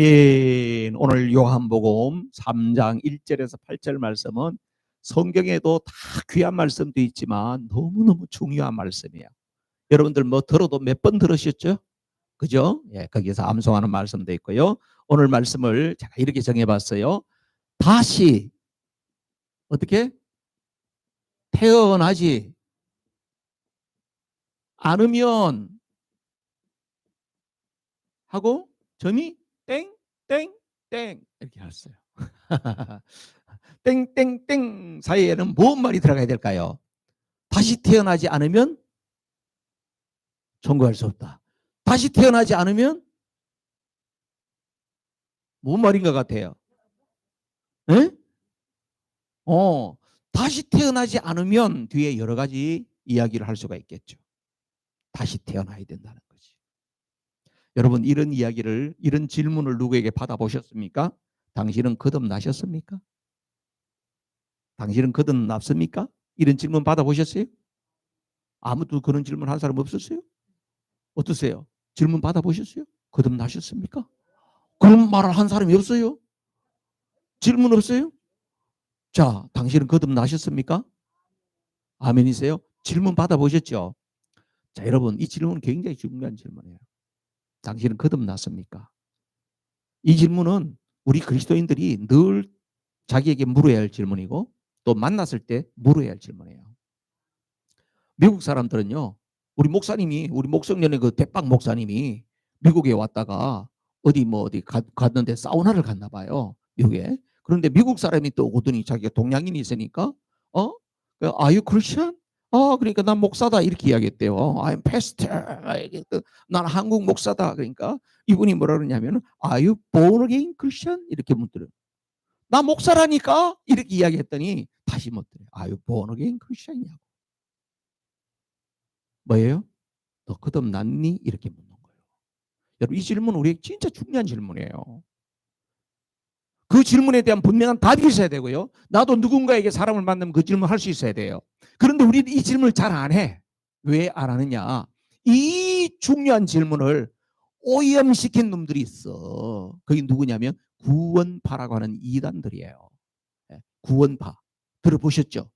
오늘 요한복음 3장 1절에서 8절 말씀은 성경에도 다 귀한 말씀도 있지만 너무너무 중요한 말씀이에요. 여러분들 뭐 들어도 몇 번 들으셨죠? 그죠? 예, 거기에서 암송하는 말씀도 있고요. 오늘 말씀을 제가 이렇게 정해봤어요. 다시 어떻게 태어나지 않으면 하고 점이 땡땡땡 이렇게 했어요. 땡땡땡 사이에는 무슨 말이 들어가야 될까요? 다시 태어나지 않으면 천국할 수 없다. 다시 태어나지 않으면 무슨 말인 것 같아요? 에? 다시 태어나지 않으면 뒤에 여러 가지 이야기를 할 수가 있겠죠. 다시 태어나야 된다는 거지. 여러분 이런 이야기를, 이런 질문을 누구에게 받아보셨습니까? 당신은 거듭나셨습니까? 당신은 거듭났습니까? 이런 질문 받아보셨어요? 아무도 그런 질문 한 사람 없었어요? 어떠세요? 질문 받아보셨어요? 거듭나셨습니까? 그런 말을 한 사람이 없어요? 질문 없어요? 자, 당신은 거듭나셨습니까? 아멘이세요? 질문 받아보셨죠? 자, 여러분 이 질문은 굉장히 중요한 질문이에요. 당신은 거듭났습니까? 이 질문은 우리 그리스도인들이 늘 자기에게 물어야 할 질문이고 또 만났을 때 물어야 할 질문이에요. 미국 사람들은요, 우리 목사님이, 우리 목성년의 그 대빵 목사님이 미국에 왔다가 어디 갔는데 사우나를 갔나 봐요. 미국에. 그런데 미국 사람이 또 오더니 자기가 동양인이 있으니까 Are you Christian? 그러니까 난 목사다 이렇게 이야기했대요. I'm pastor. 난 한국 목사다. 그러니까 이분이 뭐라 그러냐면 Are you born again Christian? 이렇게 묻더래요. 나 목사라니까 이렇게 이야기했더니 다시 묻더래요. Are you born again Christian이냐고. 뭐예요? 너 거듭났니? 이렇게 묻는 거예요. 여러분 이 질문은 우리에게 진짜 중요한 질문이에요. 그 질문에 대한 분명한 답이 있어야 되고요. 나도 누군가에게 사람을 만나면 그 질문을 할 수 있어야 돼요. 그런데 우리는 이 질문을 잘 안 해. 왜 안 하느냐? 이 중요한 질문을 오염시킨 놈들이 있어. 그게 누구냐면 구원파라고 하는 이단들이에요. 구원파. 들어보셨죠?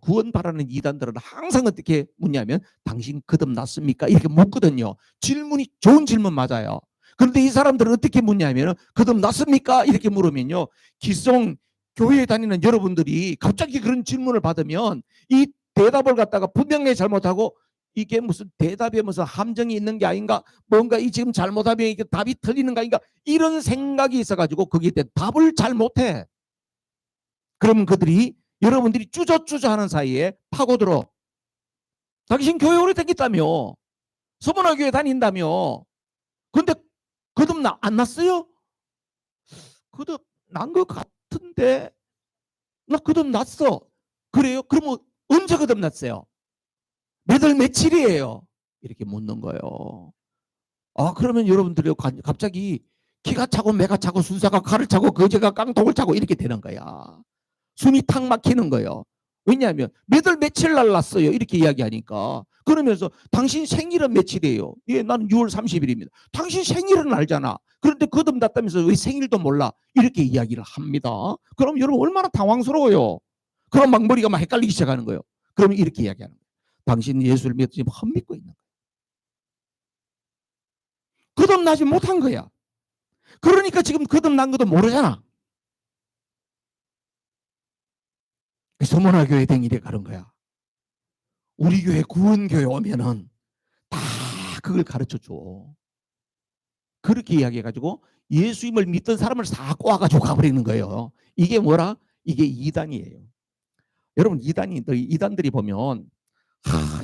구원파라는 이단들은 항상 어떻게 묻냐면 당신 거듭났습니까? 이렇게 묻거든요. 질문이 좋은 질문 맞아요. 그런데 이 사람들은 어떻게 묻냐면 거듭났습니까? 이렇게 물으면요. 기성 교회에 다니는 여러분들이 갑자기 그런 질문을 받으면 이 대답을 갖다가 분명히 잘못하고 이게 무슨 대답에 무슨 함정이 있는 게 아닌가, 뭔가 이 지금 잘못하면 이게 답이 틀리는 거 아닌가, 이런 생각이 있어가지고 거기에 대한 답을 잘 못해. 그러면 그들이 여러분들이 쭈저쭈저 하는 사이에 파고들어. 당신 교회 오래 다녔다며, 서문화교회 다닌다며. 근데 거듭나 안 났어요? 거듭난 것 같은데 나 거듭났어. 그래요? 그러면 언제 거듭났어요? 몇 월 며칠이에요? 이렇게 묻는 거예요. 그러면 여러분들이 갑자기 기가 차고 매가 차고 순사가 칼을 차고 거제가 깡통을 차고 이렇게 되는 거야. 숨이 탁 막히는 거예요. 왜냐하면 몇 월 며칠 날 났어요. 이렇게 이야기하니까. 그러면서 당신 생일은 며칠이에요? 예, 나는 6월 30일입니다. 당신 생일은 알잖아. 그런데 거듭났다면서 왜 생일도 몰라? 이렇게 이야기를 합니다. 그럼 여러분 얼마나 당황스러워요. 그럼 막 머리가 막 헷갈리기 시작하는 거예요. 그러면 이렇게 이야기하는 거예요. 당신 예수를 믿지 헛믿고 있는 거예요. 거듭나지 못한 거야. 그러니까 지금 거듭난 것도 모르잖아. 서문화교회 댕이래 가는 거야. 우리 교회 구원교회 오면은 다 그걸 가르쳐줘. 그렇게 이야기해가지고 예수님을 믿던 사람을 다 꼬아가지고 가버리는 거예요. 이게 뭐라? 이게 이단이에요. 여러분 이단들이 보면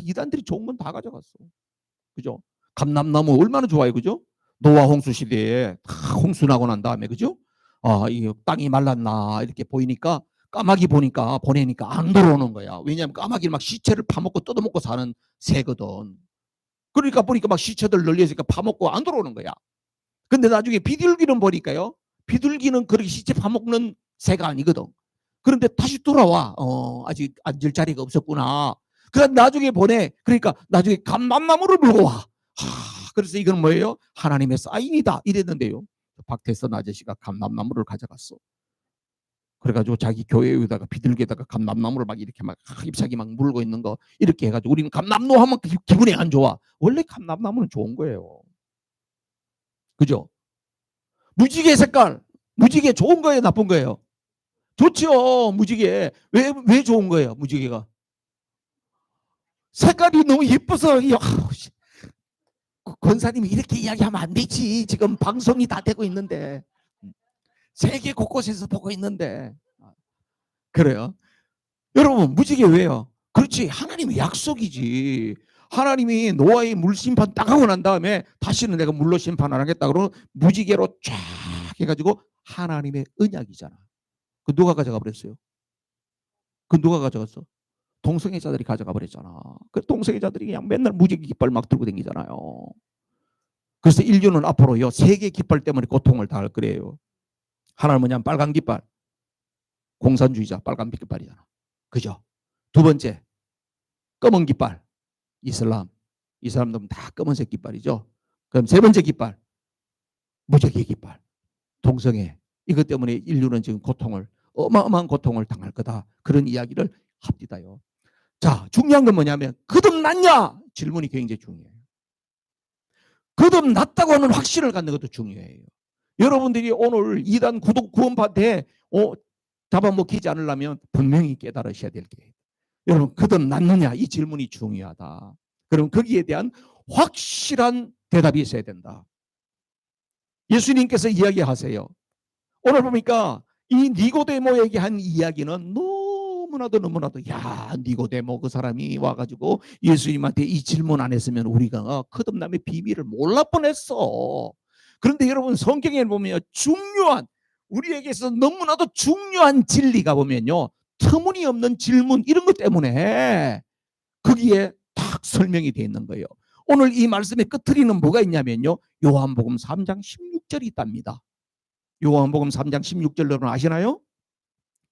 이단들이 좋은 건 다 가져갔어. 그죠? 감람나무 얼마나 좋아요. 그죠? 노아 홍수 시대에 홍수 나고 난 다음에 그죠? 이 땅이 말랐나 이렇게 보이니까 까마귀 보내니까 안 들어오는 거야. 왜냐하면 까마귀는 막 시체를 파먹고 뜯어먹고 사는 새거든. 그러니까 보니까 막 시체들 널려있으니까 파먹고 안 들어오는 거야. 근데 나중에 비둘기는 보니까요. 비둘기는 그렇게 시체 파먹는 새가 아니거든. 그런데 다시 돌아와. 아직 앉을 자리가 없었구나. 그럼 나중에 보내. 그러니까 나중에 감람나무를 물고 와. 그래서 이건 뭐예요? 하나님의 사인이다. 이랬는데요. 박태선 아저씨가 감람나무를 가져갔어. 그래가지고 자기 교회에다가 비둘기에다가 감람나무를 막 이렇게 막 잎사귀 막 물고 있는 거 이렇게 해가지고 우리는 감람나무 하면 기분이 안 좋아. 원래 감람나무는 좋은 거예요. 그죠? 무지개 색깔, 무지개 좋은 거예요, 나쁜 거예요? 좋죠, 무지개. 왜 좋은 거예요, 무지개가? 색깔이 너무 예뻐서, 권사님이 이렇게 이야기하면 안 되지. 지금 방송이 다 되고 있는데. 세계 곳곳에서 보고 있는데. 그래요. 여러분, 무지개 왜요? 그렇지, 하나님의 약속이지. 하나님이 노아의 물 심판 딱 하고 난 다음에 다시는 내가 물로 심판 안 하겠다 그러면 무지개로 쫙 해가지고 하나님의 언약이잖아. 그 누가 가져가 버렸어요? 그 누가 가져갔어? 동성애자들이 가져가 버렸잖아. 그 동성애자들이 그냥 맨날 무지개 깃발 막 들고 다니잖아요. 그래서 인류는 앞으로요 세계 깃발 때문에 고통을 당할 거래요. 하나는 뭐냐면 빨간 깃발, 공산주의자 빨간 깃발이잖아. 그죠? 두 번째 검은 깃발, 이슬람. 이슬람들은 다 검은색 깃발이죠. 그럼 세 번째 깃발, 무지개 깃발, 동성애. 이것 때문에 인류는 지금 어마어마한 고통을 당할 거다. 그런 이야기를 합디다요. 자, 중요한 건 뭐냐면 거듭났냐? 질문이 굉장히 중요해요. 거듭났다고 하는 확신을 갖는 것도 중요해요. 여러분들이 오늘 이단 구원파한테 잡아먹히지 않으려면 분명히 깨달으셔야 될 게, 여러분 거듭났느냐 이 질문이 중요하다. 그럼 거기에 대한 확실한 대답이 있어야 된다. 예수님께서 이야기하세요. 오늘 보니까 이 니고데모에게 한 이야기는 너무나도 야, 니고데모 그 사람이 와가지고 예수님한테 이 질문 안 했으면 우리가 거듭남의 비밀을 몰라 뻔했어. 그런데 여러분 성경에 보면 중요한, 우리에게서 너무나도 중요한 진리가 보면요 터무니없는 질문 이런 것 때문에 거기에 딱 설명이 되어 있는 거예요. 오늘 이 말씀의 끝트리는 뭐가 있냐면요 요한복음 3장 16절이 있답니다. 요한복음 3장 16절 여러분 아시나요?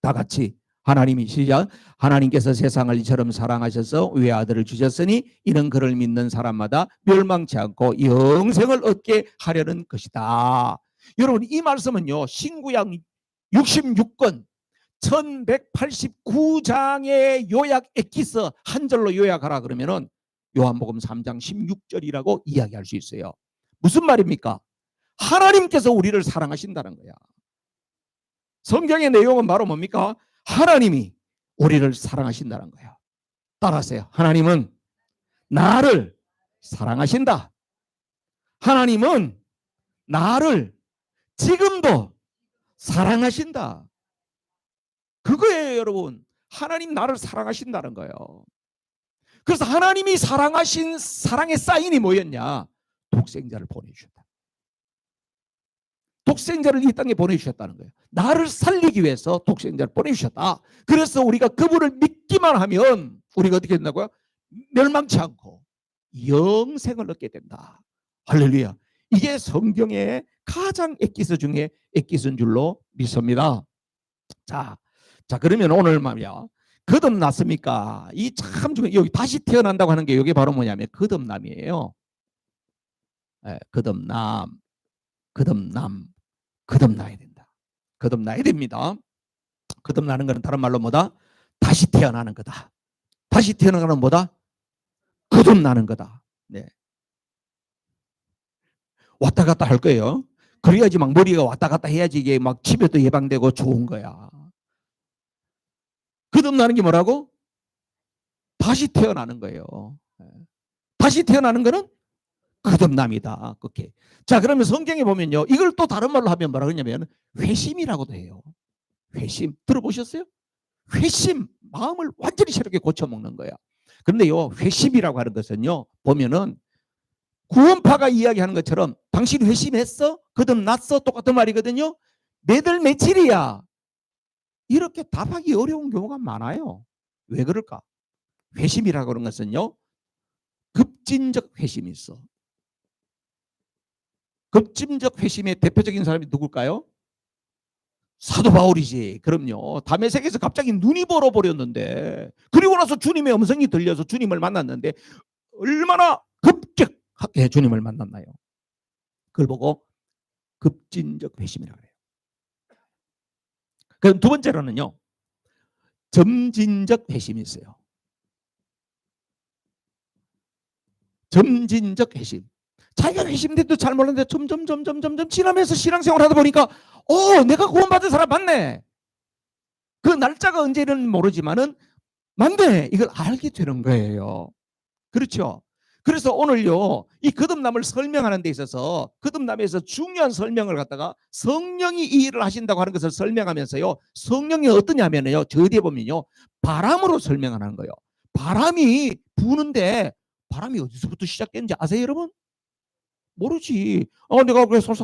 다 같이 하나님이 시작. 하나님께서 세상을 이처럼 사랑하셔서 외아들을 주셨으니 이는 그를 믿는 사람마다 멸망치 않고 영생을 얻게 하려는 것이다. 여러분 이 말씀은요 신구약 66권 1189장의 요약 엑기스 한 절로 요약하라 그러면은 요한복음 3장 16절이라고 이야기할 수 있어요. 무슨 말입니까? 하나님께서 우리를 사랑하신다는 거야. 성경의 내용은 바로 뭡니까? 하나님이 우리를 사랑하신다는 거예요. 따라하세요. 하나님은 나를 사랑하신다. 하나님은 나를 지금도 사랑하신다. 그거예요, 여러분. 하나님 나를 사랑하신다는 거예요. 그래서 하나님이 사랑하신 사랑의 사인이 뭐였냐? 독생자를 보내주셨다. 독생자를 이 땅에 보내주셨다는 거예요. 나를 살리기 위해서 독생자를 보내주셨다. 그래서 우리가 그분을 믿기만 하면 우리가 어떻게 된다고요? 멸망치 않고 영생을 얻게 된다. 할렐루야. 이게 성경의 가장 엑기스 중에 엑기스인 줄로 믿습니다. 자 그러면 오늘 말이야 거듭났습니까? 이 참 중요해. 여기 다시 태어난다고 하는 게 이게 바로 뭐냐면 거듭남이에요. 거듭나야 된다. 거듭나야 됩니다. 거듭나는 것은 다른 말로 뭐다? 다시 태어나는 거다. 다시 태어나는 건 뭐다? 거듭나는 거다. 네. 왔다 갔다 할 거예요. 그래야지 막 머리가 왔다 갔다 해야지 이게 막 치매도 예방되고 좋은 거야. 거듭나는 게 뭐라고? 다시 태어나는 거예요. 다시 태어나는 거는 거듭남이다. 그렇게. 자, 그러면 성경에 보면요. 이걸 또 다른 말로 하면 뭐라 그러냐면 회심이라고도 해요. 회심. 들어보셨어요? 회심. 마음을 완전히 새롭게 고쳐먹는 거야. 그런데요. 회심이라고 하는 것은요. 보면은 구원파가 이야기하는 것처럼 당신 회심했어? 거듭났어? 똑같은 말이거든요. 몇월 며칠이야? 이렇게 답하기 어려운 경우가 많아요. 왜 그럴까? 회심이라고 하는 것은요. 급진적 회심이 있어. 급진적 회심의 대표적인 사람이 누굴까요? 사도 바울이지. 그럼요. 다메섹에서 갑자기 눈이 벌어버렸는데 그리고 나서 주님의 음성이 들려서 주님을 만났는데 얼마나 급격하게 주님을 만났나요? 그걸 보고 급진적 회심이라고 해요. 그럼 두 번째로는요, 점진적 회심이 있어요. 점진적 회심. 자기가 회심돼도 잘 몰랐는데 점점 지나면서 신앙생활 하다 보니까 내가 구원받은 사람 맞네. 그 날짜가 언제는 모르지만은 맞네. 이걸 알게 되는 거예요. 그렇죠? 그래서 오늘요, 이 거듭남을 설명하는 데 있어서 거듭남에서 중요한 설명을 갖다가 성령이 이 일을 하신다고 하는 것을 설명하면서요, 성령이 어떠냐면요, 저 뒤에 보면요, 바람으로 설명하는 거예요. 바람이 부는데 바람이 어디서부터 시작되는지 아세요, 여러분? 모르지. 내가 그래서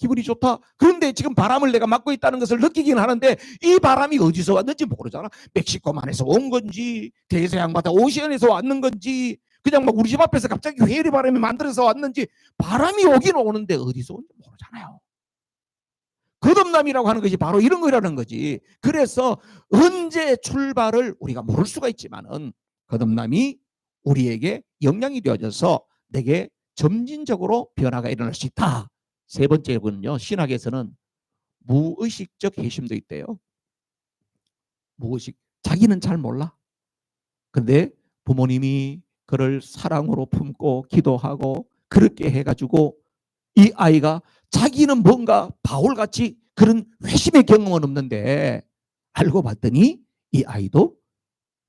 기분이 좋다. 그런데 지금 바람을 내가 맡고 있다는 것을 느끼긴 하는데 이 바람이 어디서 왔는지 모르잖아. 멕시코만에서 온 건지, 대서양바다 오시안에서 왔는 건지, 그냥 막 우리 집 앞에서 갑자기 회오리 바람이 만들어서 왔는지, 바람이 오긴 오는데 어디서 온지 모르잖아요. 거듭남이라고 하는 것이 바로 이런 거라는 거지. 그래서 언제 출발을 우리가 모를 수가 있지만은 거듭남이 우리에게 영향이 되어져서 내게 점진적으로 변화가 일어날 수 있다. 세 번째는요, 신학에서는 무의식적 회심도 있대요. 무의식. 자기는 잘 몰라. 근데 부모님이 그를 사랑으로 품고 기도하고 그렇게 해가지고 이 아이가 자기는 뭔가 바울같이 그런 회심의 경험은 없는데 알고 봤더니 이 아이도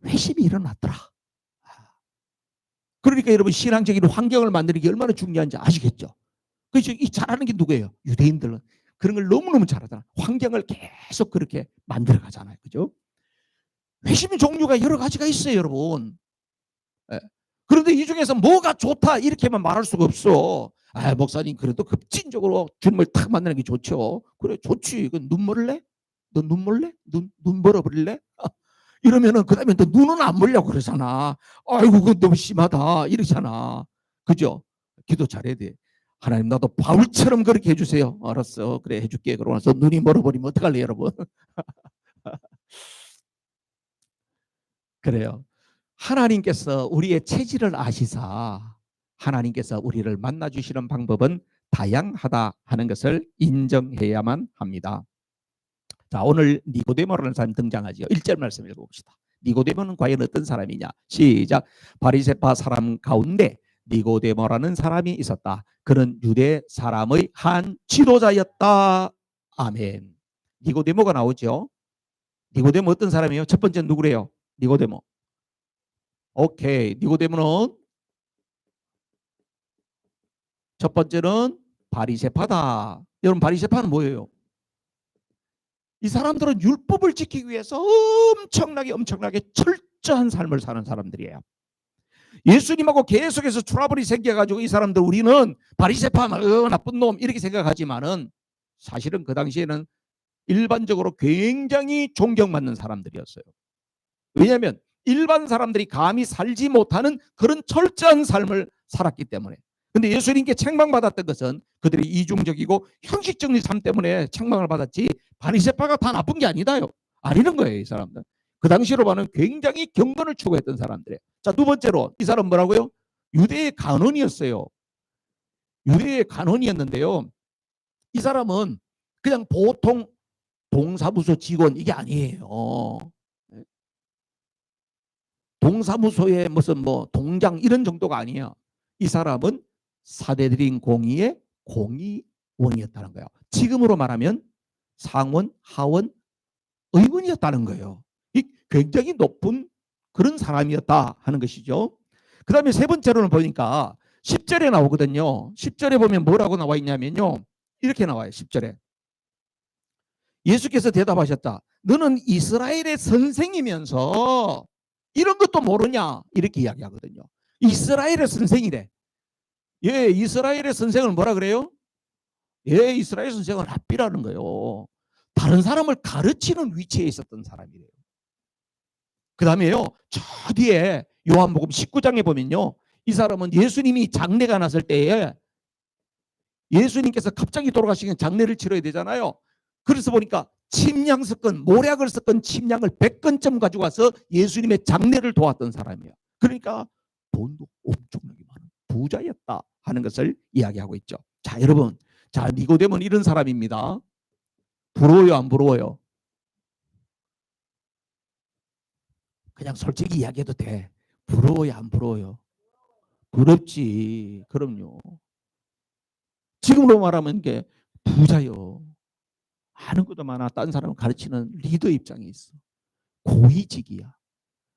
회심이 일어났더라. 그러니까 여러분, 신앙적인 환경을 만드는 게 얼마나 중요한지 아시겠죠? 그래서 이 잘하는 게 누구예요? 유대인들은 그런 걸 너무너무 잘하잖아. 환경을 계속 그렇게 만들어 가잖아요. 그죠? 회심 종류가 여러 가지가 있어요, 여러분. 예. 그런데 이 중에서 뭐가 좋다 이렇게만 말할 수가 없어. 목사님, 그래도 급진적으로 주님을 탁 만나는 게 좋죠. 그래, 좋지. 눈 멀래? 너 눈 멀래? 눈 멀어버릴래? 이러면은 그 다음에 너 눈은 안 멀려고 그러잖아. 아이고, 그거 너무 심하다 이러잖아. 그죠? 기도 잘해야 돼. 하나님, 나도 바울처럼 그렇게 해주세요. 알았어, 그래, 해줄게. 그러고 나서 눈이 멀어버리면 어떡할래, 여러분? 그래요. 하나님께서 우리의 체질을 아시사 하나님께서 우리를 만나주시는 방법은 다양하다 하는 것을 인정해야만 합니다. 자, 오늘 니고데모라는 사람이 등장하죠. 1절 말씀 읽어봅시다. 니고데모는 과연 어떤 사람이냐? 시작. 바리새파 사람 가운데 니고데모라는 사람이 있었다. 그는 유대 사람의 한 지도자였다. 아멘. 니고데모가 나오죠. 니고데모 어떤 사람이에요? 첫 번째 누구래요? 니고데모. 오케이. 니고데모는 첫 번째는 바리새파다. 여러분, 바리새파는 뭐예요? 이 사람들은 율법을 지키기 위해서 엄청나게 철저한 삶을 사는 사람들이에요. 예수님하고 계속해서 트러블이 생겨가지고 이 사람들, 우리는 바리새파 나쁜 놈 이렇게 생각하지만은 사실은 그 당시에는 일반적으로 굉장히 존경받는 사람들이었어요. 왜냐하면 일반 사람들이 감히 살지 못하는 그런 철저한 삶을 살았기 때문에. 근데 예수님께 책망받았던 것은 그들이 이중적이고 형식적인 삶 때문에 책망을 받았지, 바리새파가 다 나쁜 게 아니다요. 아니는 거예요, 이 사람들. 그 당시로 봐는 굉장히 경건을 추구했던 사람들이에요. 자, 두 번째로 이 사람 뭐라고요? 유대의 간원이었어요. 유대의 간원이었는데요. 이 사람은 그냥 보통 동사무소 직원 이게 아니에요. 동사무소의 무슨 뭐 동장 이런 정도가 아니에요. 이 사람은 사대드린 공의의 공의원이었다는 거예요. 지금으로 말하면 상원, 하원, 의원이었다는 거예요. 이 굉장히 높은 그런 사람이었다 하는 것이죠. 그 다음에 세 번째로는 보니까 10절에 나오거든요. 10절에 보면 뭐라고 나와 있냐면요, 이렇게 나와요. 10절에 예수께서 대답하셨다. 너는 이스라엘의 선생이면서 이런 것도 모르냐? 이렇게 이야기하거든요. 이스라엘의 선생이래. 예, 이스라엘의 선생을 뭐라 그래요? 예, 이스라엘 선생은 랍비라는 거예요. 다른 사람을 가르치는 위치에 있었던 사람이래요. 그 다음에요, 저 뒤에 요한복음 19장에 보면요, 이 사람은 예수님이 장례가 났을 때에 예수님께서 갑자기 돌아가시면 장례를 치러야 되잖아요. 그래서 보니까 침량 섞은, 모략을 섞은 침량을 100건쯤 가지고 와서 예수님의 장례를 도왔던 사람이에요. 그러니까 돈도 엄청나게 많은 부자였다 하는 것을 이야기하고 있죠. 자, 여러분, 자, 니고데모는 이런 사람입니다. 부러워요, 안 부러워요? 그냥 솔직히 이야기해도 돼. 부러워요, 안 부러워요? 부럽지. 그럼요. 지금으로 말하면 게 부자요. 아는 것도 많아. 딴 사람을 가르치는 리더 입장에 있어. 고위직이야.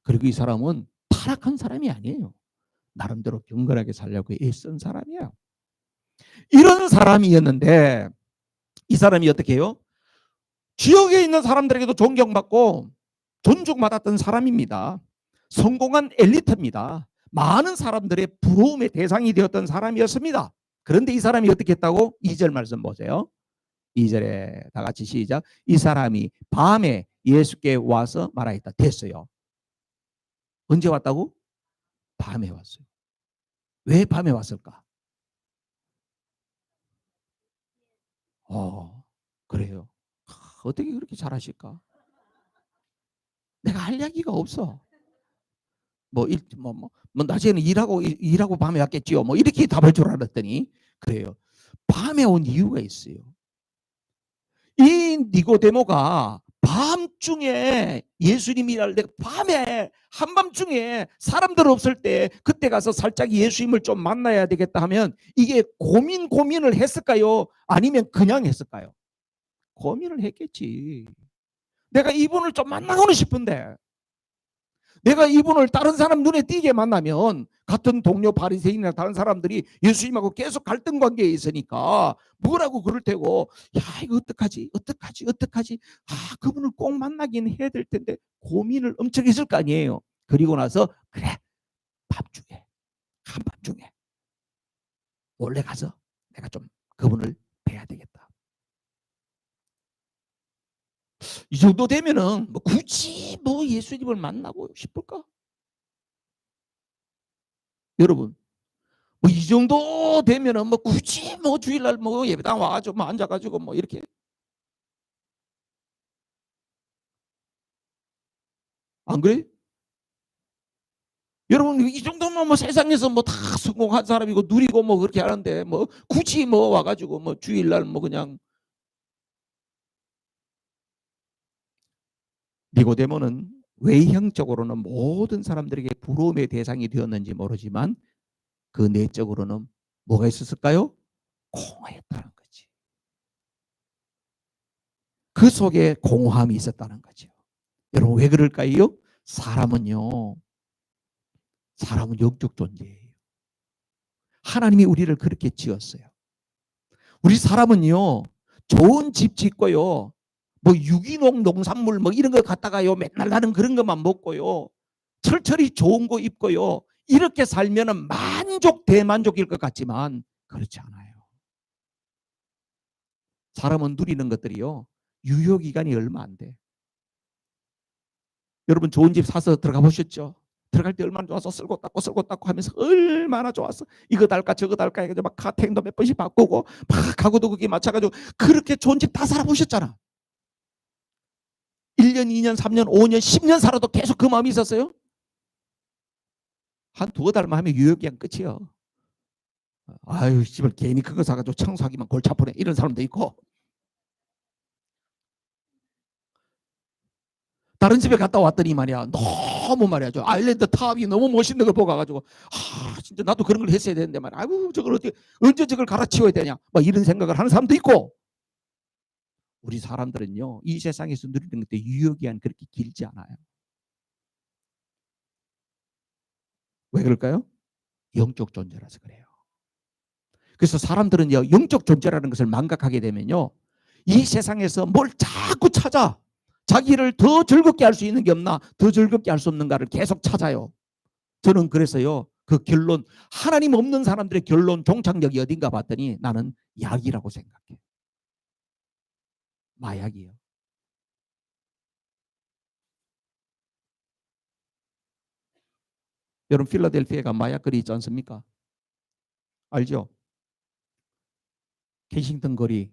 그리고 이 사람은 타락한 사람이 아니에요. 나름대로 경건하게 살려고 애쓴 사람이에요. 이런 사람이었는데 이 사람이 어떻게 해요? 지역에 있는 사람들에게도 존경받고 존중받았던 사람입니다. 성공한 엘리트입니다. 많은 사람들의 부러움의 대상이 되었던 사람이었습니다. 그런데 이 사람이 어떻게 했다고? 2절 말씀 보세요. 2절에 다 같이 시작. 이 사람이 밤에 예수께 와서 말하였다. 됐어요. 언제 왔다고? 밤에 왔어요. 왜 밤에 왔을까? 그래요. 어떻게 그렇게 잘하실까? 내가 할 이야기가 없어. 낮에는 일하고 밤에 왔겠지요. 뭐 이렇게 답할 줄 알았더니 그래요. 밤에 온 이유가 있어요. 이 니고데모가 밤중에 예수님이 날 때 밤에 한밤중에 사람들 없을 때 그때 가서 살짝 예수님을 좀 만나야 되겠다 하면 이게 고민을 했을까요? 아니면 그냥 했을까요? 고민을 했겠지. 내가 이분을 좀 만나고는 싶은데 내가 이분을 다른 사람 눈에 띄게 만나면 같은 동료 바리새인이나 다른 사람들이 예수님하고 계속 갈등 관계에 있으니까 뭐라고 그럴 테고 야 이거 어떡하지 그분을 꼭 만나긴 해야 될 텐데 고민을 엄청 했을 거 아니에요. 그리고 나서 그래 밤중에 한밤중에 몰래 가서 내가 좀 그분을 뵈야 되겠다. 이 정도 되면은 굳이 예수님을 만나고 싶을까? 여러분 이 정도 되면은 굳이 주일날 예배당 와가지고 앉아가지고 이렇게 안 그래? 여러분 이 정도면 세상에서 다 성공한 사람이고 누리고 그렇게 하는데 굳이 와가지고 주일날 그냥 니고데모는 외형적으로는 모든 사람들에게 부러움의 대상이 되었는지 모르지만 그 내적으로는 뭐가 있었을까요? 공허했다는 거지. 그 속에 공허함이 있었다는 거죠. 여러분 왜 그럴까요? 사람은 영적 존재예요. 하나님이 우리를 그렇게 지었어요. 우리 사람은요 좋은 집 짓고요 유기농 농산물 이런 거 갖다가요 맨날 나는 그런 것만 먹고요 철철이 좋은 거 입고요 이렇게 살면은 대만족일 것 같지만 그렇지 않아요. 사람은 누리는 것들이요 유효기간이 얼마 안 돼. 여러분 좋은 집 사서 들어가 보셨죠? 들어갈 때 얼마나 좋았어. 쓸고 닦고 하면서 얼마나 좋았어. 이거 달까 저거 달까 해가지고 카탱도 몇 번씩 바꾸고 가구도 그게 맞춰가지고 그렇게 좋은 집 다 살아보셨잖아. 1년, 2년, 3년, 5년, 10년 살아도 계속 그 마음이 있었어요? 한 두어 달만 하면 유효기간 끝이요. 아유 집을 괜히 그거 사가지고 청소하기만 골치 아프네 이런 사람도 있고 다른 집에 갔다 왔더니 말이야 너무 말이야 저 아일랜드 타업이 너무 멋있는 걸 보고 가지고 진짜 나도 그런 걸 했어야 되는데 말이야 아이고 저걸 어떻게 언제 저걸 갈아치워야 되냐 이런 생각을 하는 사람도 있고 우리 사람들은요 이 세상에서 누리는 것도 유효기한 그렇게 길지 않아요. 왜 그럴까요? 영적 존재라서 그래요. 그래서 사람들은요 영적 존재라는 것을 망각하게 되면요 이 세상에서 뭘 자꾸 찾아 자기를 더 즐겁게 할 수 있는 게 없나 더 즐겁게 할 수 없는가를 계속 찾아요. 저는 그래서요 그 결론 하나님 없는 사람들의 결론 종착역이 어딘가 봤더니 나는 약이라고 생각해. 마약이에요. 여러분 필라델피아가 마약거리 있지 않습니까? 알죠? 캐싱턴 거리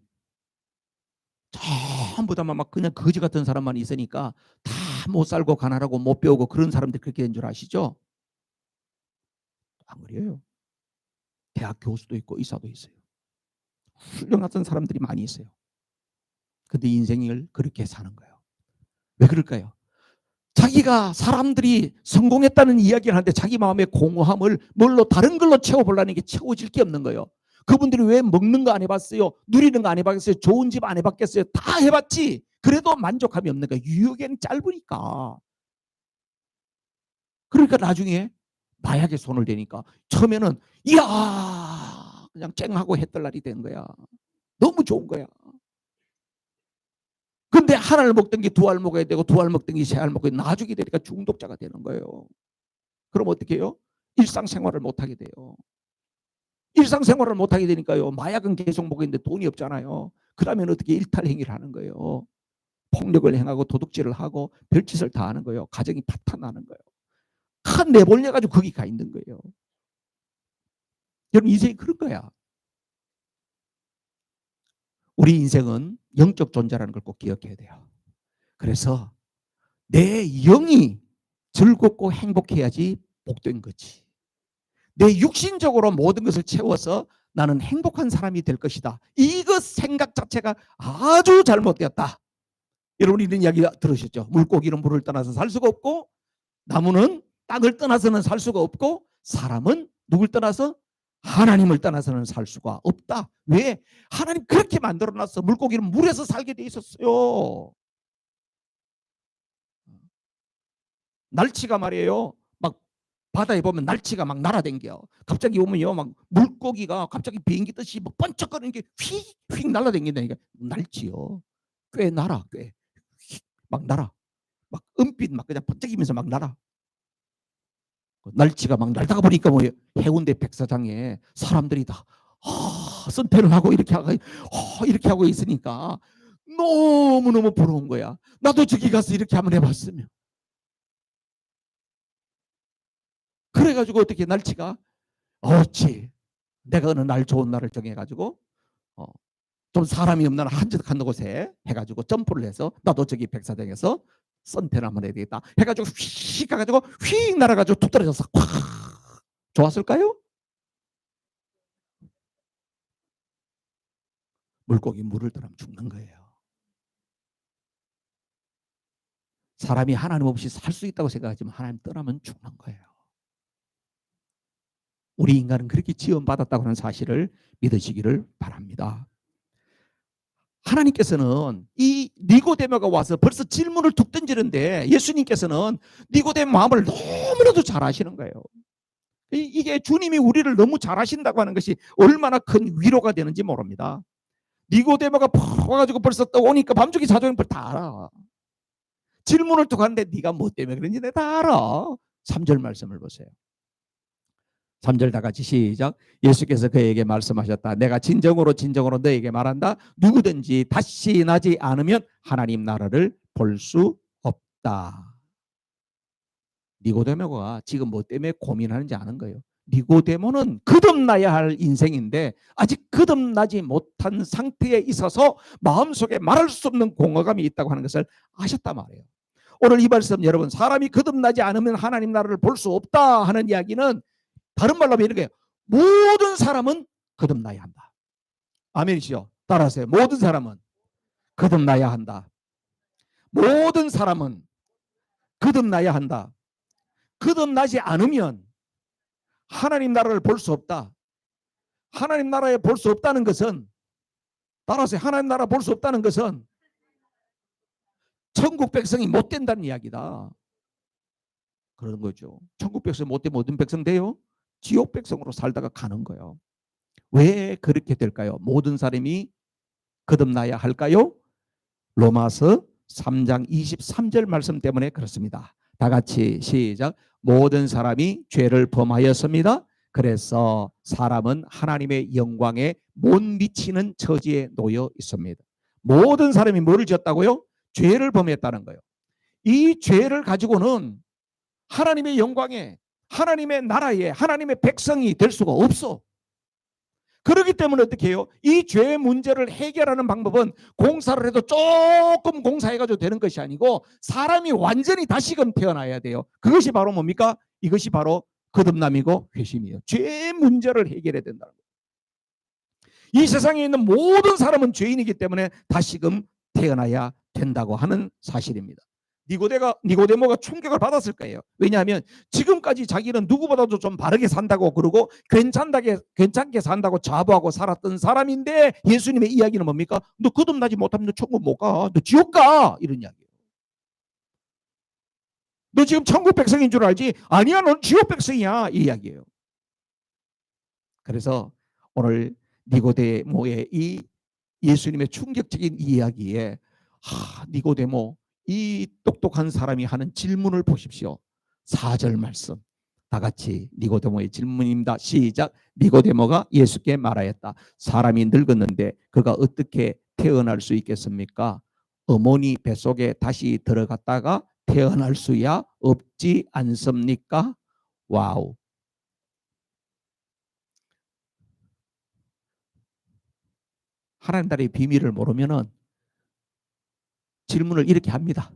전부 다 그냥 거지 같은 사람만 있으니까 다 못 살고 가난하고 못 배우고 그런 사람들이 그렇게 된 줄 아시죠? 안 그래요. 대학 교수도 있고 의사도 있어요. 훌륭한 사람들이 많이 있어요. 근데 인생을 그렇게 사는 거예요. 왜 그럴까요? 자기가 사람들이 성공했다는 이야기를 하는데 자기 마음의 공허함을 뭘로 다른 걸로 채워보려는 게 채워질 게 없는 거예요. 그분들이 왜 먹는 거 안 해봤어요? 누리는 거 안 해봤어요? 좋은 집 안 해봤겠어요? 다 해봤지. 그래도 만족감이 없는 거예요. 유효기간이 짧으니까. 그러니까 나중에 마약에 손을 대니까 처음에는 이야 그냥 쨍하고 했던 날이 된 거야. 너무 좋은 거야. 근데 하나를 먹던 게 두 알 먹어야 되고 두 알 먹던 게 세 알 먹어야 나중에 되니까 중독자가 되는 거예요. 그럼 어떻게 해요? 일상생활을 못하게 돼요. 일상생활을 못하게 되니까요. 마약은 계속 먹었는데 돈이 없잖아요. 그러면 어떻게 일탈행위를 하는 거예요. 폭력을 행하고 도둑질을 하고 별짓을 다 하는 거예요. 가정이 파탄나는 거예요. 한 내몰려가지고 거기 가 있는 거예요. 여러분 인생이 그런 거야. 우리 인생은 영적 존재라는 걸 꼭 기억해야 돼요. 그래서 내 영이 즐겁고 행복해야지 복된 거지. 내 육신적으로 모든 것을 채워서 나는 행복한 사람이 될 것이다. 이것 생각 자체가 아주 잘못되었다. 여러분 이런 이야기 들으셨죠? 물고기는 물을 떠나서 살 수가 없고 나무는 땅을 떠나서는 살 수가 없고 사람은 누굴 떠나서 하나님을 떠나서는 살 수가 없다. 왜? 하나님 그렇게 만들어놨어. 물고기는 물에서 살게 돼 있었어요. 날치가 말이에요. 막 바다에 보면 날치가 막 날아댕겨. 갑자기 오면요, 막 물고기가 갑자기 비행기 뜨시 막 번쩍거리는 게 휙휙 날아댕긴다니까. 날치요. 꽤 날아, 꽤. 막 날아. 막 은빛 막 그냥 번쩍이면서 막 날아. 날치가 막 날다가 보니까 뭐 해운대 백사장에 사람들이 다 선택을 하고 이렇게 하고 있으니까 너무너무 부러운 거야. 나도 저기 가서 이렇게 한번 해봤으면. 그래가지고 어떻게 날치가 어찌 내가 어느 날 좋은 날을 정해가지고 좀 사람이 없는 한적한 곳에 해가지고 점프를 해서 나도 저기 백사장에서 선택을 한번 해야 되겠다 해가지고 휙 가가지고 휙 날아가지고 툭 떨어져서 콱 좋았을까요? 물고기 물을 떠나면 죽는 거예요. 사람이 하나님 없이 살 수 있다고 생각하지만 하나님 떠나면 죽는 거예요. 우리 인간은 그렇게 지원받았다고 하는 사실을 믿으시기를 바랍니다. 하나님께서는 이 니고데모가 와서 벌써 질문을 툭 던지는데 예수님께서는 니고데모 마음을 너무나도 잘 아시는 거예요. 이게 주님이 우리를 너무 잘 아신다고 하는 것이 얼마나 큰 위로가 되는지 모릅니다. 니고데모가 와가지고 벌써 떠오니까 밤중에 자존을 다 알아. 질문을 툭 하는데 네가 뭐 때문에 그런지 내가 다 알아. 3절 말씀을 보세요. 3절 다 같이 시작. 예수께서 그에게 말씀하셨다. 내가 진정으로 너에게 말한다. 누구든지 다시 나지 않으면 하나님 나라를 볼 수 없다. 니고데모가 지금 뭐 때문에 고민하는지 아는 거예요. 니고데모는 거듭나야 할 인생인데 아직 거듭나지 못한 상태에 있어서 마음속에 말할 수 없는 공허감이 있다고 하는 것을 아셨단 말이에요. 오늘 이 말씀 여러분 사람이 거듭나지 않으면 하나님 나라를 볼 수 없다 하는 이야기는 다른 말로 하면 이런 거예요. 모든 사람은 거듭나야 한다. 아멘이시죠? 따라하세요. 모든 사람은 거듭나야 한다. 모든 사람은 거듭나야 한다. 거듭나지 않으면 하나님 나라를 볼 수 없다. 하나님 나라에 볼 수 없다는 것은 따라서 하나님 나라 볼 수 없다는 것은 천국 백성이 못 된다는 이야기다. 그런 거죠. 천국 백성이 못 되면 어떤 백성 돼요? 지옥 백성으로 살다가 가는 거예요. 왜 그렇게 될까요? 모든 사람이 거듭나야 할까요? 로마서 3장 23절 말씀 때문에 그렇습니다. 다 같이 시작. 모든 사람이 죄를 범하였습니다. 그래서 사람은 하나님의 영광에 못 미치는 처지에 놓여 있습니다. 모든 사람이 뭐를 지었다고요? 죄를 범했다는 거예요. 이 죄를 가지고는 하나님의 영광에 하나님의 나라에 하나님의 백성이 될 수가 없어. 그렇기 때문에 어떻게 해요? 이 죄 문제를 해결하는 방법은 공사를 해도 조금 공사해가지고 되는 것이 아니고 사람이 완전히 다시금 태어나야 돼요. 그것이 바로 뭡니까? 이것이 바로 거듭남이고 회심이에요. 죄 문제를 해결해야 된다는 거예요. 이 세상에 있는 모든 사람은 죄인이기 때문에 다시금 태어나야 된다고 하는 사실입니다. 니고데모가 충격을 받았을 거예요. 왜냐하면 지금까지 자기는 누구보다도 좀 바르게 산다고 그러고 괜찮게 산다고 자부하고 살았던 사람인데 예수님의 이야기는 뭡니까? 너 거듭나지 못하면 너 천국 못 가. 너 지옥 가. 이런 이야기예요. 너 지금 천국 백성인 줄 알지? 아니야, 넌 지옥 백성이야. 이 이야기예요. 그래서 오늘 니고데모의 이 예수님의 충격적인 이야기에 니고데모, 이 똑똑한 사람이 하는 질문을 보십시오. 4절 말씀. 다 같이 니고데모의 질문입니다. 시작. 니고데모가 예수께 말하였다. 사람이 늙었는데 그가 어떻게 태어날 수 있겠습니까? 어머니 뱃속에 다시 들어갔다가 태어날 수야 없지 않습니까? 와우. 하나님 나라의 비밀을 모르면은 질문을 이렇게 합니다.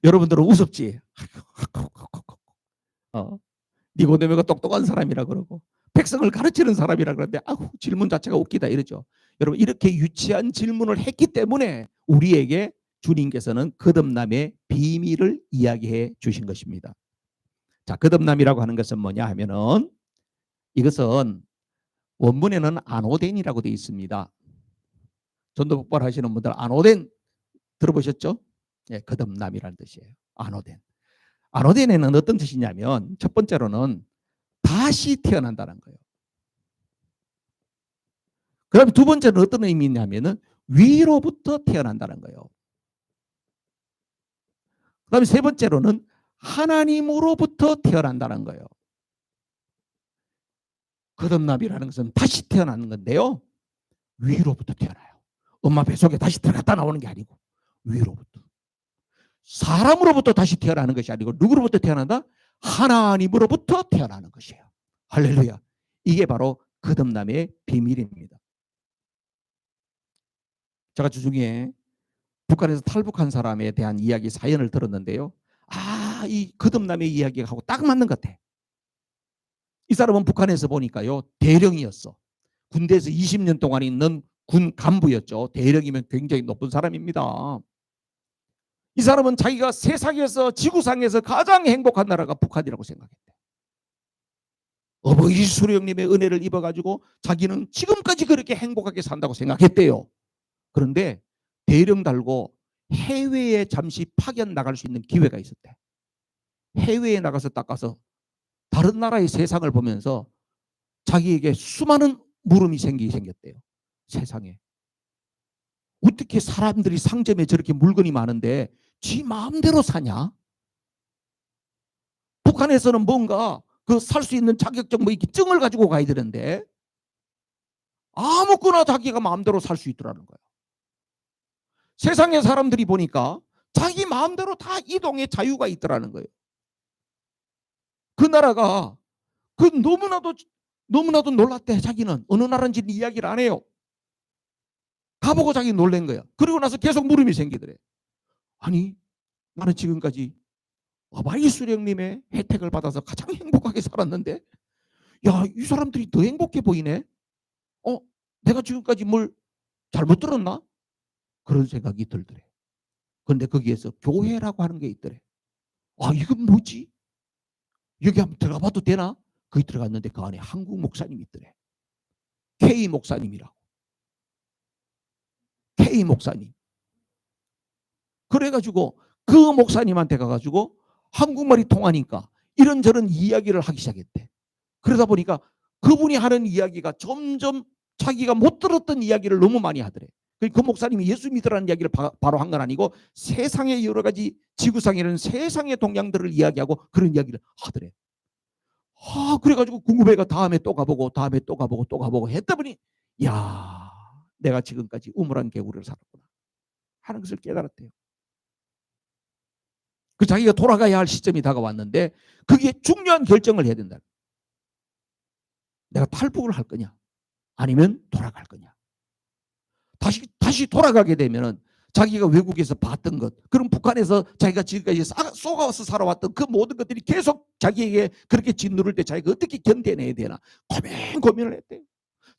여러분들은 우습지? 니고데모가 똑똑한 사람이라 그러고 백성을 가르치는 사람이라 그러는데 질문 자체가 웃기다 이러죠. 여러분, 이렇게 유치한 질문을 했기 때문에 우리에게 주님께서는 거듭남의 비밀을 이야기해 주신 것입니다. 자, 거듭남이라고 하는 것은 뭐냐 하면은 이것은 원문에는 아노덴이라고 되어 있습니다. 전도 복발하시는 분들 아노덴 들어보셨죠? 예, 거듭남이라는 뜻이에요. 아노덴. 아노덴에는 어떤 뜻이냐면 첫 번째로는 다시 태어난다는 거예요. 그 다음에 두 번째는 어떤 의미냐면은 위로부터 태어난다는 거예요. 그 다음에 세 번째로는 하나님으로부터 태어난다는 거예요. 거듭남이라는 것은 다시 태어나는 건데요. 위로부터 태어나요. 엄마 뱃속에 다시 들어갔다 나오는 게 아니고 위로부터. 사람으로부터 다시 태어나는 것이 아니고 누구로부터 태어난다? 하나님으로부터 태어나는 것이에요. 할렐루야. 이게 바로 거듭남의 비밀입니다. 제가 주중에 북한에서 탈북한 사람에 대한 이야기 사연을 들었는데요. 이 거듭남의 이야기하고 딱 맞는 것 같아. 이 사람은 북한에서 보니까요, 대령이었어. 군대에서 20년 동안 있는 군 간부였죠. 대령이면 굉장히 높은 사람입니다. 이 사람은 자기가 세상에서 지구상에서 가장 행복한 나라가 북한이라고 생각했대. 어버이 수령님의 은혜를 입어가지고 자기는 지금까지 그렇게 행복하게 산다고 생각했대요. 그런데 대령 달고 해외에 잠시 파견 나갈 수 있는 기회가 있었대. 해외에 나가서 딱 가서 다른 나라의 세상을 보면서 자기에게 수많은 물음이 생겼대요. 세상에. 어떻게 사람들이 상점에 저렇게 물건이 많은데 지 마음대로 사냐? 북한에서는 뭔가 그 살 수 있는 자격증 뭐 이렇게 증을 가지고 가야 되는데 아무거나 자기가 마음대로 살 수 있더라는 거야. 세상의 사람들이 보니까 자기 마음대로 다 이동의 자유가 있더라는 거예요. 그 나라가 너무나도 놀랐대. 자기는 어느 나라인지는 이야기를 안 해요. 가보고 자기 놀란 거야. 그리고 나서 계속 물음이 생기더래. 아니, 나는 지금까지 어바이 수령님의 혜택을 받아서 가장 행복하게 살았는데, 야, 이 사람들이 더 행복해 보이네. 내가 지금까지 뭘 잘못 들었나? 그런 생각이 들더래. 그런데 거기에서 교회라고 하는 게 있더래. 이건 뭐지? 여기 한번 들어가 봐도 되나? 거기 들어갔는데 그 안에 한국 목사님이 있더래. K 목사님이라고. K 목사님. 그래가지고 그 목사님한테 가가지고 한국말이 통하니까 이런저런 이야기를 하기 시작했대. 그러다 보니까 그분이 하는 이야기가 점점 자기가 못 들었던 이야기를 너무 많이 하더래. 그 목사님이 예수 믿으라는 이야기를 바로 한 건 아니고 세상의 여러 가지 지구상에는 세상의 동향들을 이야기하고 그런 이야기를 하더래. 그래가지고 궁금해가 다음에 또 가보고 했다 보니 야, 내가 지금까지 우물한 개구리를 살았구나 하는 것을 깨달았대요. 그 자기가 돌아가야 할 시점이 다가왔는데 그게 중요한 결정을 해야 된다. 내가 탈북을 할 거냐 아니면 돌아갈 거냐. 다시 돌아가게 되면은 자기가 외국에서 봤던 것, 그럼 북한에서 자기가 지금까지 쏘가서 살아왔던 그 모든 것들이 계속 자기에게 그렇게 짓누를 때 자기가 어떻게 견뎌내야 되나 고민을 했대요.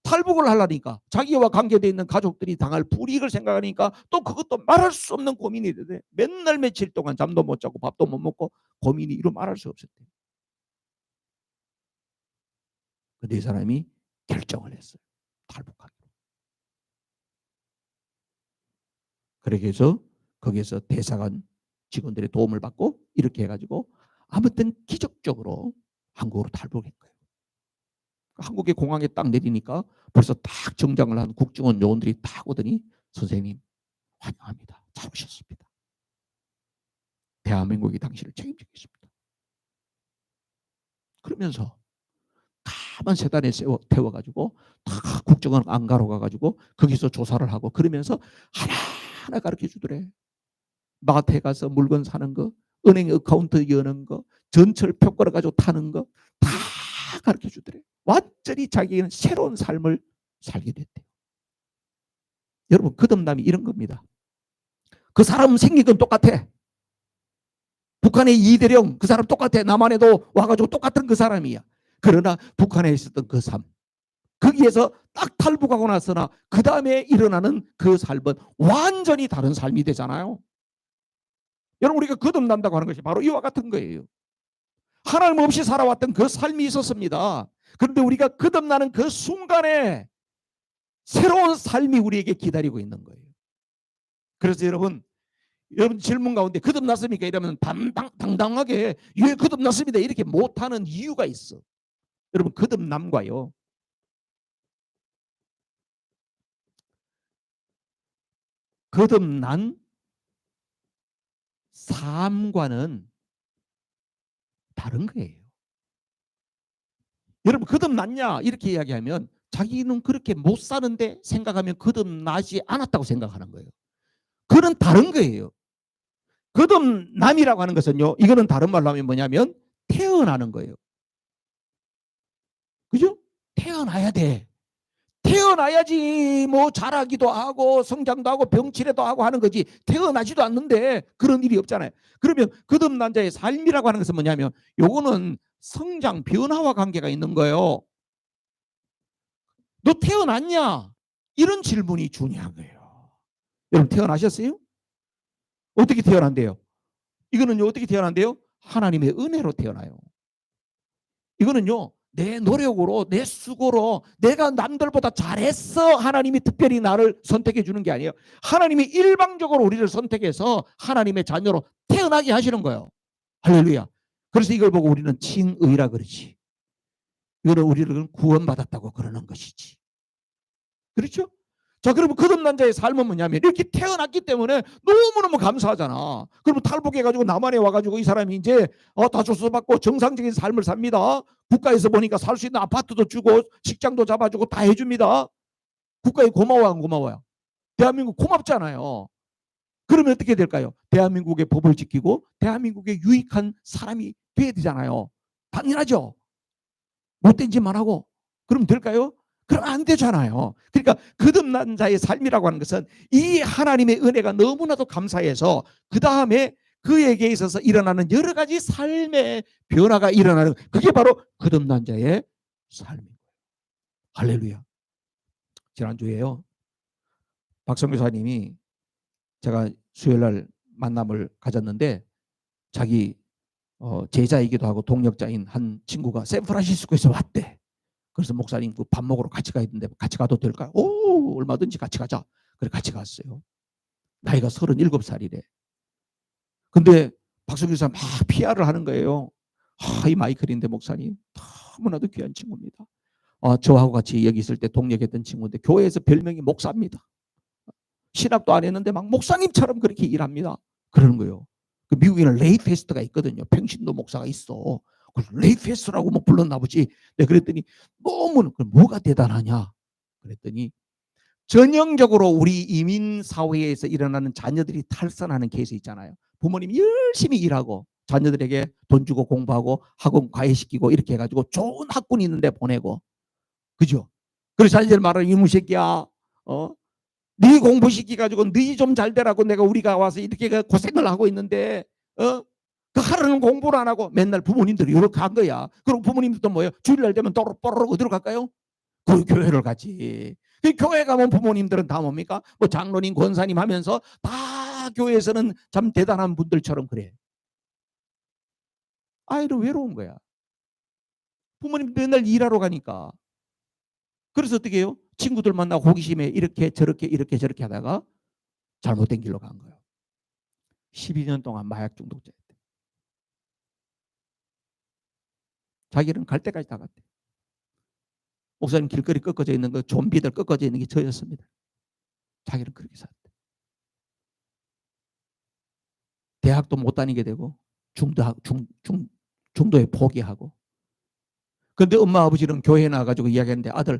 탈북을 하려니까 자기와 관계되어 있는 가족들이 당할 불이익을 생각하니까 또 그것도 말할 수 없는 고민이 되대. 맨날 며칠 동안 잠도 못 자고 밥도 못 먹고 고민이 이루 말할 수 없었대. 근데 이 사람이 결정을 했어요. 탈북하기로. 그렇게 해서 거기에서 대사관 직원들의 도움을 받고 이렇게 해가지고 아무튼 기적적으로 한국으로 탈북한 거예요. 한국의 공항에 딱 내리니까 벌써 딱 정장을 한 국정원 요원들이 딱 오더니 선생님 환영합니다. 잘 오셨습니다. 대한민국이 당신을 책임지겠습니다. 그러면서 가만 세단에 태워가지고 다 국정원 안가로 가가지고 거기서 조사를 하고 그러면서 하나하나 가르쳐 주더래. 마트에 가서 물건 사는 거, 은행 어카운트 여는 거, 전철 표 걸어가지고 타는 거 다 가르쳐 주더래. 완전히 자기는 새로운 삶을 살게 됐대요. 여러분 거듭남이 이런 겁니다. 그 사람 생긴 건 똑같아. 북한의 이대령 그 사람 똑같아. 남한에도 와가지고 똑같은 그 사람이야. 그러나 북한에 있었던 그 삶, 거기에서 딱 탈북하고 나서나 그 다음에 일어나는 그 삶은 완전히 다른 삶이 되잖아요. 여러분 우리가 거듭난다고 하는 것이 바로 이와 같은 거예요. 하나님 없이 살아왔던 그 삶이 있었습니다. 그런데 우리가 거듭나는 그 순간에 새로운 삶이 우리에게 기다리고 있는 거예요. 그래서 여러분 질문 가운데 거듭났습니까? 이러면 당당하게 예 거듭났습니다 이렇게 못하는 이유가 있어. 여러분 거듭남과요 거듭난 삶과는 다른 거예요. 여러분 거듭났냐 이렇게 이야기하면 자기는 그렇게 못 사는데 생각하면 거듭나지 않았다고 생각하는 거예요. 그건 다른 거예요. 거듭남이라고 하는 것은요, 이거는 다른 말로 하면 뭐냐면 태어나는 거예요. 그죠? 태어나야 돼. 태어나야지 뭐 자라기도 하고 성장도 하고 병치레도 하고 하는 거지 태어나지도 않는데 그런 일이 없잖아요. 그러면 거듭난 자의 삶이라고 하는 것은 뭐냐면 요거는 성장 변화와 관계가 있는 거예요. 너 태어났냐? 이런 질문이 중요한 거예요. 여러분 태어나셨어요? 어떻게 태어난대요? 이거는요 어떻게 태어난대요? 하나님의 은혜로 태어나요. 이거는요 내 노력으로 내 수고로 내가 남들보다 잘했어 하나님이 특별히 나를 선택해 주는 게 아니에요. 하나님이 일방적으로 우리를 선택해서 하나님의 자녀로 태어나게 하시는 거예요. 할렐루야. 그래서 이걸 보고 우리는 칭의라 그러지. 이거는 우리를 구원받았다고 그러는 것이지. 그렇죠? 자, 그러면 거듭난 자의 삶은 뭐냐면 이렇게 태어났기 때문에 너무너무 감사하잖아. 그러면 탈북해가지고 남한에 와가지고 이 사람이 이제 다 조사받고 정상적인 삶을 삽니다. 국가에서 보니까 살 수 있는 아파트도 주고 직장도 잡아주고 다 해줍니다. 국가에 고마워요 안 고마워요? 대한민국 고맙잖아요. 그러면 어떻게 될까요? 대한민국의 법을 지키고 대한민국에 유익한 사람이 돼야 되잖아요. 당연하죠. 못된 짓만 하고 그러면 될까요? 그럼 안 되잖아요. 그러니까 거듭난 자의 삶이라고 하는 것은 이 하나님의 은혜가 너무나도 감사해서 그 다음에 그에게 있어서 일어나는 여러 가지 삶의 변화가 일어나는 그게 바로 거듭난 자의 삶입니다. 할렐루야. 지난주에요. 박성 교사님이 제가 수요일날 만남을 가졌는데 자기 제자이기도 하고 동력자인 한 친구가 샌프란시스코에서 왔대. 그래서 목사님 그 밥 먹으러 같이 가야 되는데 같이 가도 될까요? 오 얼마든지 같이 가자. 그래 같이 갔어요. 나이가 37살이래. 근데 박성규 교사 막 PR을 하는 거예요. 이 마이클인데 목사님 너무나도 귀한 친구입니다. 저하고 같이 여기 있을 때 동력했던 친구인데 교회에서 별명이 목사입니다. 신학도 안 했는데 막 목사님처럼 그렇게 일합니다. 그러는 거예요. 그 미국에는 레이 페스트가 있거든요. 평신도 목사가 있어. 레이 페스트라고 뭐 불렀나 보지. 내가 그랬더니 너무 뭐가 대단하냐. 그랬더니 전형적으로 우리 이민 사회에서 일어나는 자녀들이 탈선하는 케이스 있잖아요. 부모님이 열심히 일하고 자녀들에게 돈 주고 공부하고 학원 과외시키고 이렇게 해가지고 좋은 학군이 있는데 보내고 그죠? 그래서 자녀들 말하는 이놈 새끼야 네 공부시켜가지고 네 좀 잘 되라고 내가 우리가 와서 이렇게 고생을 하고 있는데 그 하루는 공부를 안 하고 맨날 부모님들이 이렇게 한 거야. 그리고 부모님들도 뭐예요? 주일날 되면 또르뽀르 어디로 갈까요? 그 교회를 가지. 그 교회 가면 부모님들은 다 뭡니까? 뭐 장로님, 권사님 하면서 다 교회에서는 참 대단한 분들처럼 그래. 아이는 외로운 거야. 부모님 맨날 일하러 가니까. 그래서 어떻게 해요? 친구들 만나고 호기심에 이렇게 저렇게 이렇게 저렇게 하다가 잘못된 길로 간 거예요. 12년 동안 마약 중독자였대. 자기는 갈 때까지 다 갔대. 목사님 길거리 꺾어져 있는 거 좀비들 꺾어져 있는 게 저였습니다. 자기는 그렇게 살았대. 대학도 못 다니게 되고 중도에 포기하고. 근데 엄마 아버지는 교회에 나가지고 이야기하는데 아들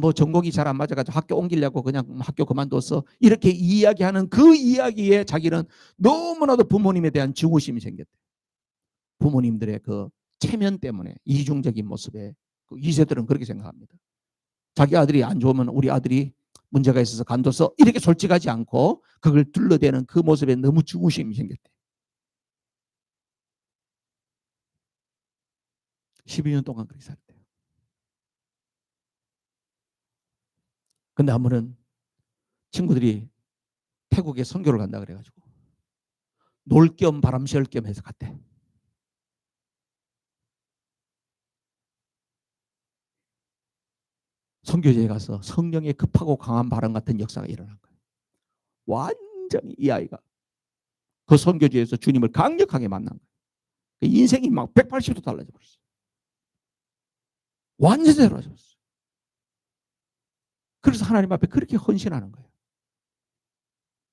뭐 전공이 잘 안 맞아가지고 학교 옮기려고 그냥 학교 그만뒀어. 이렇게 이야기하는 그 이야기에 자기는 너무나도 부모님에 대한 증오심이 생겼대. 부모님들의 그 체면 때문에 이중적인 모습에 그 2세들은 그렇게 생각합니다. 자기 아들이 안 좋으면 우리 아들이 문제가 있어서 간뒀어. 이렇게 솔직하지 않고 그걸 둘러대는 그 모습에 너무 증오심이 생겼대. 12년 동안 그렇게 살았대요. 근데 한 번은 친구들이 태국에 선교를 간다 그래가지고 놀 겸 바람 쐴 겸 해서 갔대. 선교지에 가서 성령의 급하고 강한 바람 같은 역사가 일어난 거예요. 완전히 이 아이가 그 선교지에서 주님을 강력하게 만난 거예요. 인생이 막 180도 달라져 버렸어요. 완전히 달라져 버렸어요. 그래서 하나님 앞에 그렇게 헌신하는 거예요.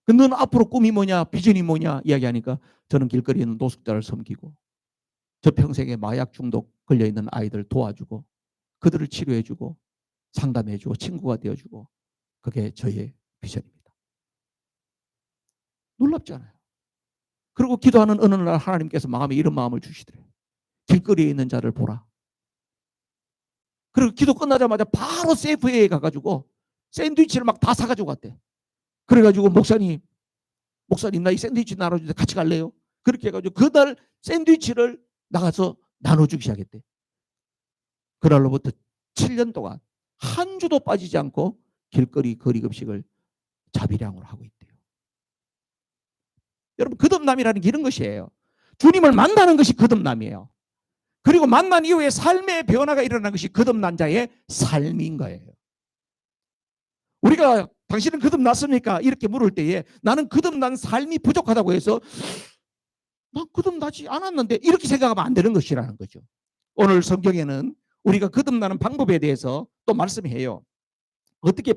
너는 앞으로 꿈이 뭐냐, 비전이 뭐냐 이야기하니까 저는 길거리에 있는 노숙자를 섬기고 저 평생에 마약 중독 걸려있는 아이들 도와주고 그들을 치료해주고 상담해주고 친구가 되어주고 그게 저의 비전입니다. 놀랍잖아요. 그리고 기도하는 어느 날 하나님께서 마음에 이런 마음을 주시더래요. 길거리에 있는 자를 보라. 그리고 기도 끝나자마자 바로 세이프웨이에 가가지고 샌드위치를 막 다 사가지고 갔대. 그래가지고 목사님 나 이 샌드위치 나눠주는데 같이 갈래요? 그렇게 해가지고 그날 샌드위치를 나가서 나눠주기 시작했대. 그날로부터 7년 동안 한 주도 빠지지 않고 길거리 거리급식을 자비량으로 하고 있대요. 여러분 거듭남이라는 게 이런 것이에요. 주님을 만나는 것이 거듭남이에요. 그리고 만난 이후에 삶의 변화가 일어난 것이 거듭난 자의 삶인 거예요. 우리가 당신은 거듭났습니까? 이렇게 물을 때에 나는 거듭난 삶이 부족하다고 해서 난 거듭나지 않았는데 이렇게 생각하면 안 되는 것이라는 거죠. 오늘 성경에는 우리가 거듭나는 방법에 대해서 또 말씀해요. 어떻게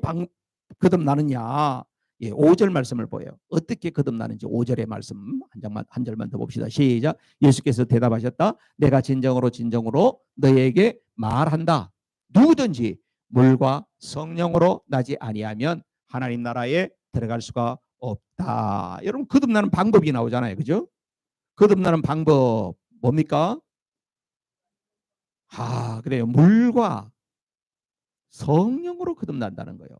거듭나느냐. 5절 말씀을 보여요. 어떻게 거듭나는지 5절의 말씀 한 절만 더 봅시다. 시작. 예수께서 대답하셨다. 내가 진정으로 너에게 말한다. 누구든지 물과 성령으로 나지 아니하면 하나님 나라에 들어갈 수가 없다. 여러분 거듭나는 방법이 나오잖아요. 그죠? 거듭나는 방법 뭡니까? 그래요. 물과 성령으로 거듭난다는 거예요.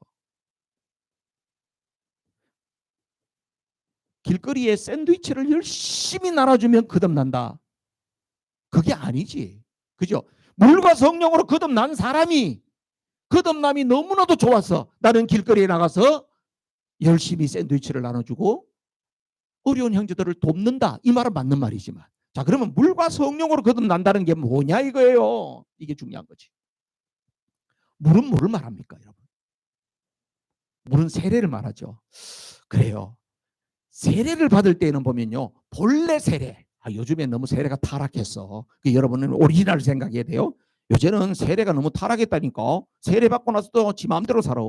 길거리에 샌드위치를 열심히 나눠주면 거듭난다. 그게 아니지. 그죠? 물과 성령으로 거듭난 사람이 거듭남이 너무나도 좋아서 나는 길거리에 나가서 열심히 샌드위치를 나눠주고 어려운 형제들을 돕는다. 이 말은 맞는 말이지만 자 그러면 물과 성령으로 거듭난다는 게 뭐냐 이거예요. 이게 중요한 거지. 물은 뭐를 말합니까 여러분? 물은 세례를 말하죠. 그래요. 세례를 받을 때는 보면요. 본래 세례. 요즘에 너무 세례가 타락했어. 여러분은 오리지널 생각해야 돼요. 요새는 세례가 너무 타락했다니까. 세례 받고 나서 또 지 마음대로 살아.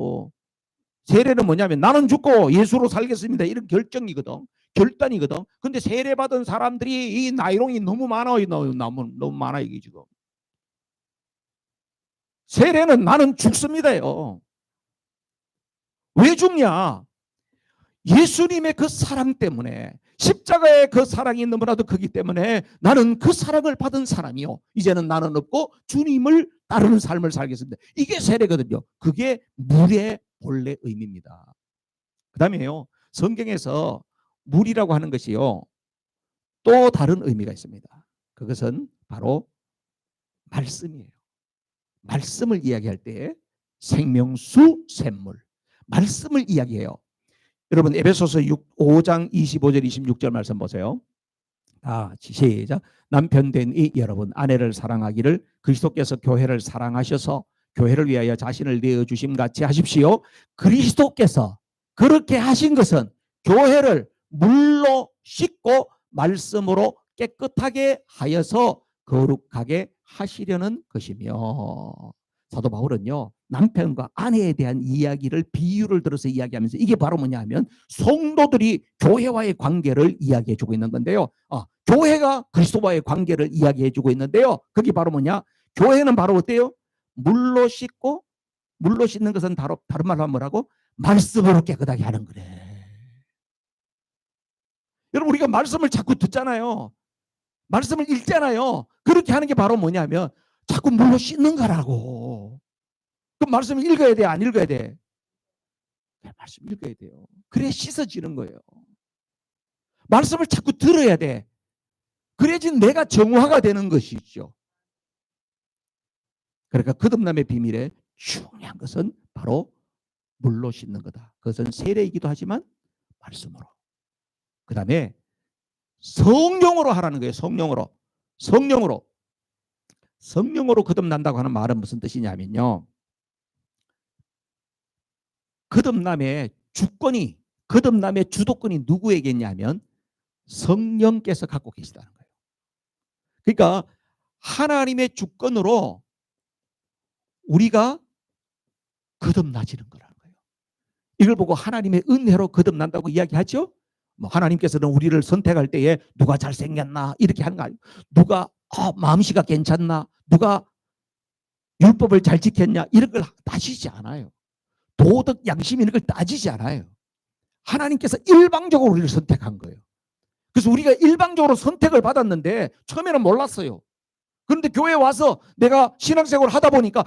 세례는 뭐냐면 나는 죽고 예수로 살겠습니다. 이런 결정이거든. 결단이거든. 근데 세례 받은 사람들이 이 나이롱이 너무 많아요. 너무 많아 이게 지금. 세례는 나는 죽습니다요. 왜 죽냐? 예수님의 그 사랑 때문에 십자가의 그 사랑이 너무나도 크기 때문에 나는 그 사랑을 받은 사람이요. 이제는 나는 없고 주님을 따르는 삶을 살겠습니다. 이게 세례거든요. 그게 물의 본래 의미입니다. 그 다음에요. 성경에서 물이라고 하는 것이요. 또 다른 의미가 있습니다. 그것은 바로 말씀이에요. 말씀을 이야기할 때 생명수 샘물. 말씀을 이야기해요. 여러분 에베소서 5장 25절 26절 말씀 보세요. 시작. 남편 된 이 여러분 아내를 사랑하기를 그리스도께서 교회를 사랑하셔서 교회를 위하여 자신을 내어주심 같이 하십시오. 그리스도께서 그렇게 하신 것은 교회를 물로 씻고 말씀으로 깨끗하게 하여서 거룩하게 하시려는 것이며, 사도 바울은요 남편과 아내에 대한 이야기를 비유를 들어서 이야기하면서 이게 바로 뭐냐 하면 성도들이 교회와의 관계를 이야기해 주고 있는 건데요. 교회가 그리스도와의 관계를 이야기해 주고 있는데요. 그게 바로 뭐냐? 교회는 바로 어때요? 물로 씻고, 물로 씻는 것은 다른 말로 하면 뭐라고? 말씀으로 깨끗하게 하는 거래. 여러분 우리가 말씀을 자꾸 듣잖아요. 말씀을 읽잖아요. 그렇게 하는 게 바로 뭐냐면 자꾸 물로 씻는 거라고. 그럼 말씀을 읽어야 돼? 안 읽어야 돼? 말씀 읽어야 돼요. 그래 씻어지는 거예요. 말씀을 자꾸 들어야 돼. 그래야지 내가 정화가 되는 것이죠. 그러니까 거듭남의 비밀에 중요한 것은 바로 물로 씻는 거다. 그것은 세례이기도 하지만 말씀으로. 그 다음에 성령으로 하라는 거예요. 성령으로 거듭난다고 하는 말은 무슨 뜻이냐면요. 거듭남의 주도권이 누구에게 있냐면 성령께서 갖고 계시다는 거예요. 그러니까 하나님의 주권으로 우리가 거듭나지는 거라는 거예요. 이걸 보고 하나님의 은혜로 거듭난다고 이야기하죠. 하나님께서는 우리를 선택할 때에 누가 잘생겼나 이렇게 하는 거 아니에요. 누가 마음씨가 괜찮나, 누가 율법을 잘 지켰냐 이런 걸 따지지 않아요. 도덕, 양심 이런 걸 따지지 않아요. 하나님께서 일방적으로 우리를 선택한 거예요. 그래서 우리가 일방적으로 선택을 받았는데 처음에는 몰랐어요. 그런데 교회에 와서 내가 신앙생활을 하다 보니까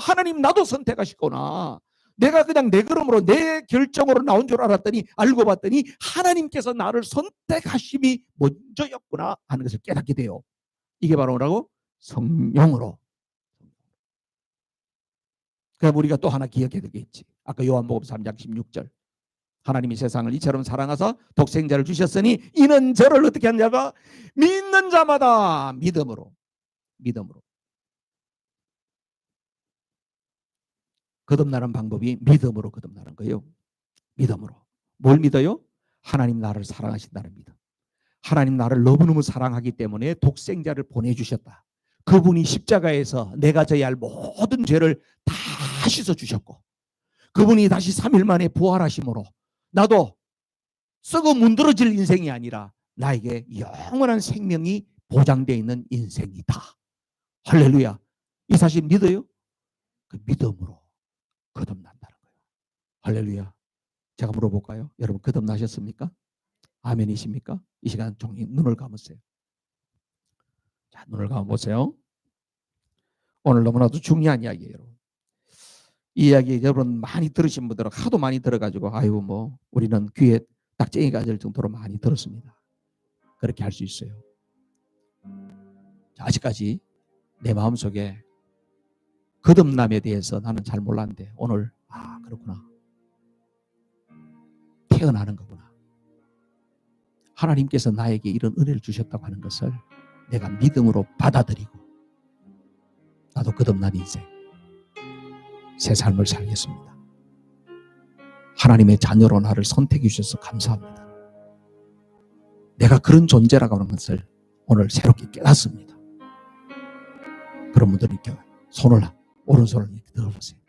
하나님 나도 선택하시구나. 내가 그냥 내 걸음으로 내 결정으로 나온 줄 알았더니 알고 봤더니 하나님께서 나를 선택하심이 먼저였구나 하는 것을 깨닫게 돼요. 이게 바로 뭐라고? 성령으로. 그럼 우리가 또 하나 기억해야 되겠지. 아까 요한복음 3장 16절. 하나님이 세상을 이처럼 사랑하사 독생자를 주셨으니 이는 저를 어떻게 하냐가 믿는 자마다 믿음으로. 거듭나는 방법이 믿음으로 거듭나는 거예요. 믿음으로. 뭘 믿어요? 하나님 나를 사랑하신다는 믿음. 하나님 나를 너무너무 사랑하기 때문에 독생자를 보내주셨다. 그분이 십자가에서 내가 져야 할 모든 죄를 다 씻어주셨고 그분이 다시 3일 만에 부활하심으로 나도 썩어 문드러질 인생이 아니라 나에게 영원한 생명이 보장되어 있는 인생이다. 할렐루야. 이 사실 믿어요? 그 믿음으로 거듭난다는 거예요. 할렐루야. 제가 물어볼까요? 여러분 거듭나셨습니까? 아멘이십니까? 이 시간 종이 눈을 감으세요. 자, 눈을 감아보세요. 오늘 너무나도 중요한 이야기예요. 여러분. 이 이야기 여러분 많이 들으신 분들은 하도 많이 들어가지고 우리는 귀에 딱쟁이가 될 정도로 많이 들었습니다. 그렇게 할 수 있어요. 자, 아직까지 내 마음속에 거듭남에 대해서 나는 잘 몰랐는데 오늘 그렇구나. 태어나는 거구나. 하나님께서 나에게 이런 은혜를 주셨다고 하는 것을 내가 믿음으로 받아들이고 나도 거듭난 인생 새 삶을 살겠습니다. 하나님의 자녀로 나를 선택해 주셔서 감사합니다. 내가 그런 존재라고 하는 것을 오늘 새롭게 깨닫습니다. 그런 분들은 이렇게 오른손을 이렇게 들어보세요.